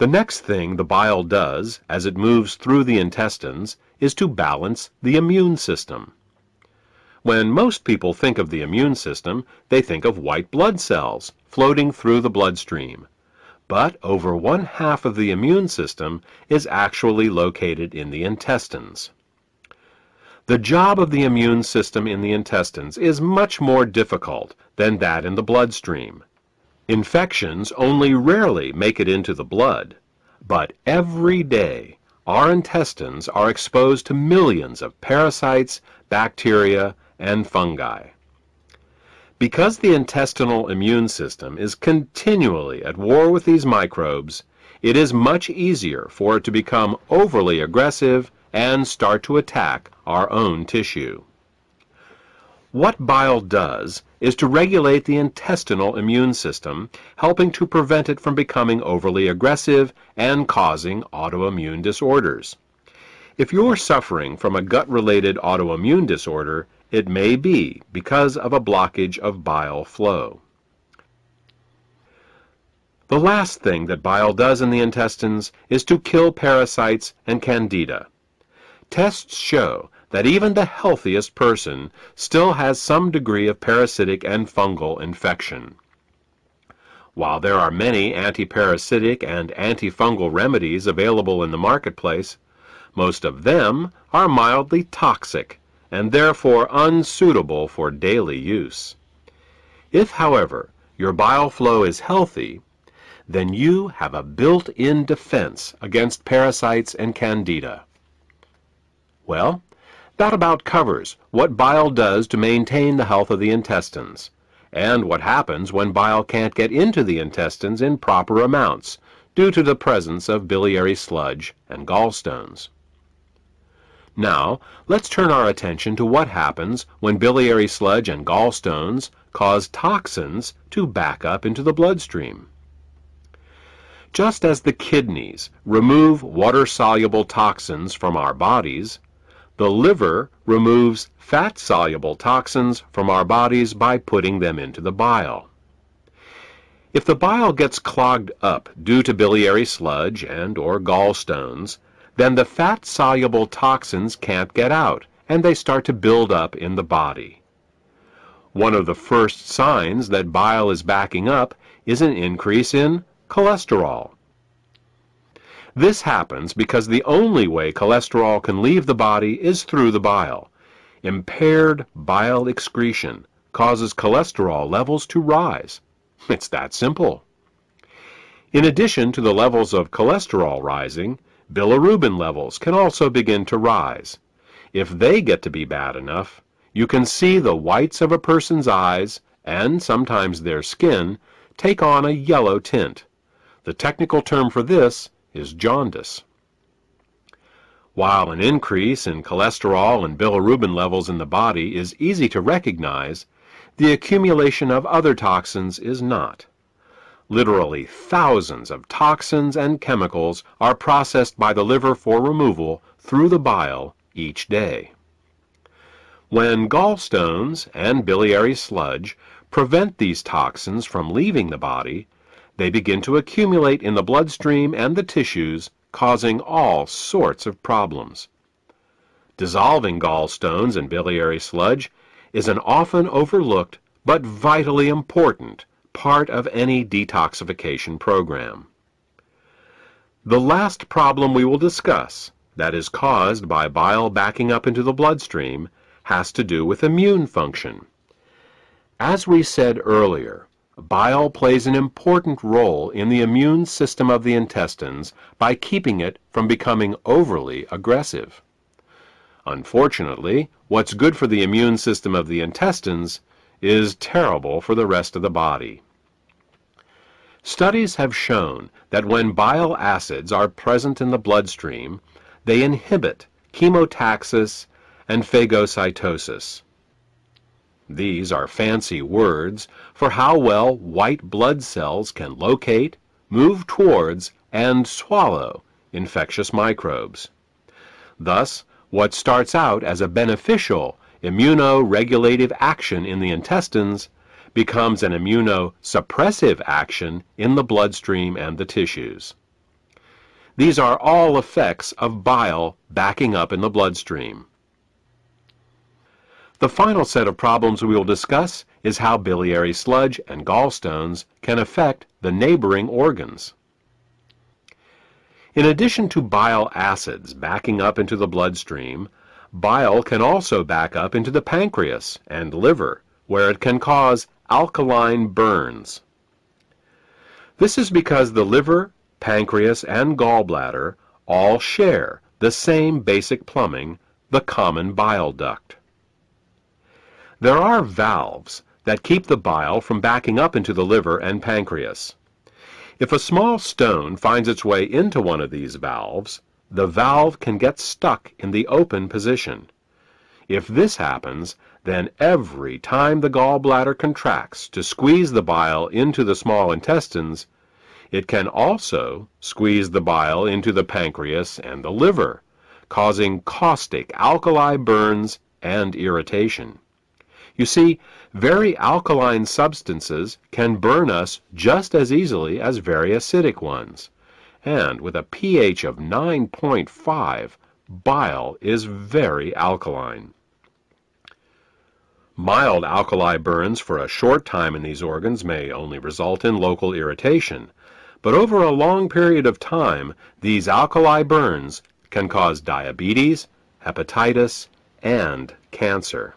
The next thing the bile does as it moves through the intestines is to balance the immune system. When most people think of the immune system, they think of white blood cells floating through the bloodstream. But over 1/2 of the immune system is actually located in the intestines. The job of the immune system in the intestines is much more difficult than that in the bloodstream. Infections only rarely make it into the blood, but every day our intestines are exposed to millions of parasites, bacteria, and fungi. Because the intestinal immune system is continually at war with these microbes, it is much easier for it to become overly aggressive and start to attack our own tissue. What bile does is to regulate the intestinal immune system, helping to prevent it from becoming overly aggressive and causing autoimmune disorders. If you're suffering from a gut-related autoimmune disorder, it may be because of a blockage of bile flow. The last thing that bile does in the intestines is to kill parasites and candida. Tests show that even the healthiest person still has some degree of parasitic and fungal infection. While there are many antiparasitic and antifungal remedies available in the marketplace, most of them are mildly toxic and therefore unsuitable for daily use. If, however, your bile flow is healthy, then you have a built-in defense against parasites and candida. Well, that about covers what bile does to maintain the health of the intestines, and what happens when bile can't get into the intestines in proper amounts due to the presence of biliary sludge and gallstones. Now, let's turn our attention to what happens when biliary sludge and gallstones cause toxins to back up into the bloodstream. Just as the kidneys remove water-soluble toxins from our bodies, the liver removes fat-soluble toxins from our bodies by putting them into the bile. If the bile gets clogged up due to biliary sludge and/or gallstones, then the fat-soluble toxins can't get out, and they start to build up in the body. One of the first signs that bile is backing up is an increase in cholesterol. This happens because the only way cholesterol can leave the body is through the bile. Impaired bile excretion causes cholesterol levels to rise. It's that simple. In addition to the levels of cholesterol rising, bilirubin levels can also begin to rise. If they get to be bad enough, you can see the whites of a person's eyes, and sometimes their skin, take on a yellow tint. The technical term for this is jaundice. While an increase in cholesterol and bilirubin levels in the body is easy to recognize, the accumulation of other toxins is not. Literally thousands of toxins and chemicals are processed by the liver for removal through the bile each day. When gallstones and biliary sludge prevent these toxins from leaving the body, they begin to accumulate in the bloodstream and the tissues, causing all sorts of problems. Dissolving gallstones and biliary sludge is an often overlooked but vitally important part of any detoxification program. The last problem we will discuss, that is caused by bile backing up into the bloodstream, has to do with immune function. As we said earlier, bile plays an important role in the immune system of the intestines by keeping it from becoming overly aggressive. Unfortunately, what's good for the immune system of the intestines is terrible for the rest of the body. Studies have shown that when bile acids are present in the bloodstream, they inhibit chemotaxis and phagocytosis. These are fancy words for how well white blood cells can locate, move towards, and swallow infectious microbes. Thus, what starts out as a beneficial immunoregulative action in the intestines becomes an immunosuppressive action in the bloodstream and the tissues. These are all effects of bile backing up in the bloodstream. The final set of problems we will discuss is how biliary sludge and gallstones can affect the neighboring organs. In addition to bile acids backing up into the bloodstream, bile can also back up into the pancreas and liver, where it can cause alkaline burns. This is because the liver, pancreas, and gallbladder all share the same basic plumbing, the common bile duct. There are valves that keep the bile from backing up into the liver and pancreas. If a small stone finds its way into one of these valves, the valve can get stuck in the open position. If this happens, then every time the gallbladder contracts to squeeze the bile into the small intestines, it can also squeeze the bile into the pancreas and the liver, causing caustic alkali burns and irritation. You see, very alkaline substances can burn us just as easily as very acidic ones. And with a pH of 9.5, bile is very alkaline. Mild alkali burns for a short time in these organs may only result in local irritation, but over a long period of time, these alkali burns can cause diabetes, hepatitis, and cancer.